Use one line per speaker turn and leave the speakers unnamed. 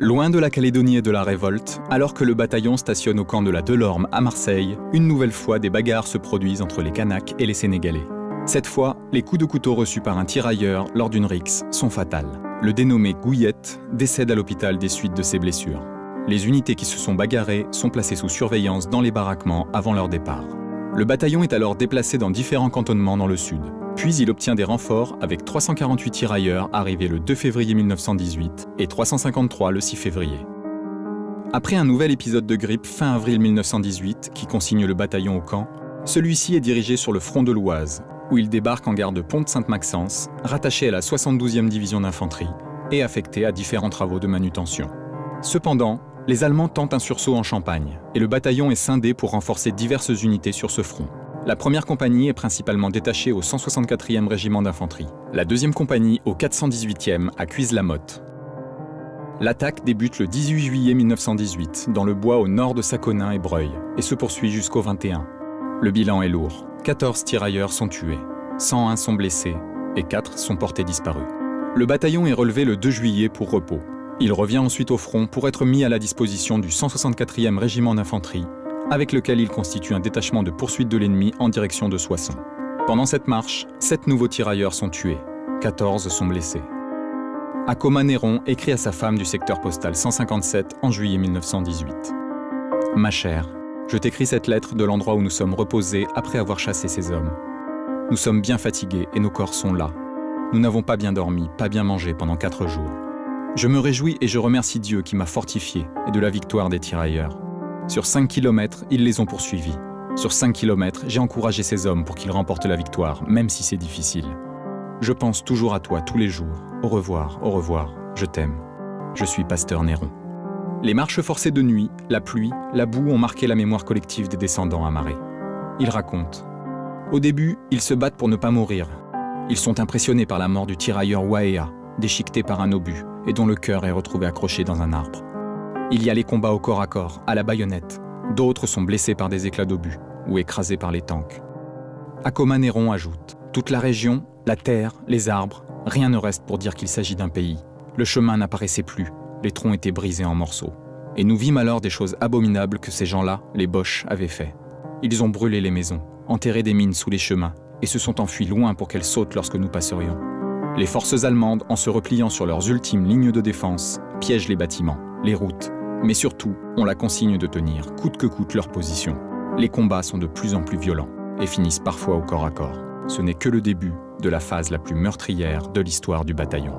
Loin de la Calédonie et de la révolte, alors que le bataillon stationne au camp de la Delorme à Marseille, une nouvelle fois des bagarres se produisent entre les Kanaks et les Sénégalais. Cette fois, les coups de couteau reçus par un tirailleur lors d'une rixe sont fatals. Le dénommé Gouillette décède à l'hôpital des suites de ses blessures. Les unités qui se sont bagarrées sont placées sous surveillance dans les baraquements avant leur départ. Le bataillon est alors déplacé dans différents cantonnements dans le sud. Puis il obtient des renforts avec 348 tirailleurs arrivés le 2 février 1918 et 353 le 6 février. Après un nouvel épisode de grippe fin avril 1918 qui consigne le bataillon au camp, celui-ci est dirigé sur le front de l'Oise, où il débarque en gare de Pont-Sainte-Maxence, rattaché à la 72e division d'infanterie et affecté à différents travaux de manutention. Cependant, les Allemands tentent un sursaut en Champagne et le bataillon est scindé pour renforcer diverses unités sur ce front. La première compagnie est principalement détachée au 164e régiment d'infanterie, la deuxième compagnie au 418e à Cuise-la-Motte. L'attaque débute le 18 juillet 1918 dans le bois au nord de Saconin et Breuil et se poursuit jusqu'au 21. Le bilan est lourd. 14 tirailleurs sont tués, 101 sont blessés et 4 sont portés disparus. Le bataillon est relevé le 2 juillet pour repos. Il revient ensuite au front pour être mis à la disposition du 164e régiment d'infanterie, avec lequel il constitue un détachement de poursuite de l'ennemi en direction de Soissons. Pendant cette marche, 7 nouveaux tirailleurs sont tués, 14 sont blessés. Acoma Néron écrit à sa femme du secteur postal 157 en juillet 1918. « Ma chère, je t'écris cette lettre de l'endroit où nous sommes reposés après avoir chassé ces hommes. Nous sommes bien fatigués et nos corps sont là. Nous n'avons pas bien dormi, pas bien mangé pendant 4 jours. Je me réjouis et je remercie Dieu qui m'a fortifié et de la victoire des tirailleurs. Sur 5 kilomètres, ils les ont poursuivis. Sur 5 kilomètres, j'ai encouragé ces hommes pour qu'ils remportent la victoire, même si c'est difficile. Je pense toujours à toi tous les jours. Au revoir, je t'aime. Je suis Pasteur Néron. » Les marches forcées de nuit, la pluie, la boue ont marqué la mémoire collective des descendants amarrés. Il raconte. Au début, ils se battent pour ne pas mourir. Ils sont impressionnés par la mort du tirailleur Waéa, déchiqueté par un obus et dont le cœur est retrouvé accroché dans un arbre. Il y a les combats au corps à corps, à la baïonnette. D'autres sont blessés par des éclats d'obus ou écrasés par les tanks. Acoma Néron ajoute « Toute la région, la terre, les arbres, rien ne reste pour dire qu'il s'agit d'un pays. Le chemin n'apparaissait plus, les troncs étaient brisés en morceaux. Et nous vîmes alors des choses abominables que ces gens-là, les Boches, avaient fait. Ils ont brûlé les maisons, enterré des mines sous les chemins et se sont enfuis loin pour qu'elles sautent lorsque nous passerions. Les forces allemandes, en se repliant sur leurs ultimes lignes de défense, piègent les bâtiments, les routes, mais surtout, on la consigne de tenir, coûte que coûte, leur position. Les combats sont de plus en plus violents et finissent parfois au corps à corps. Ce n'est que le début de la phase la plus meurtrière de l'histoire du bataillon.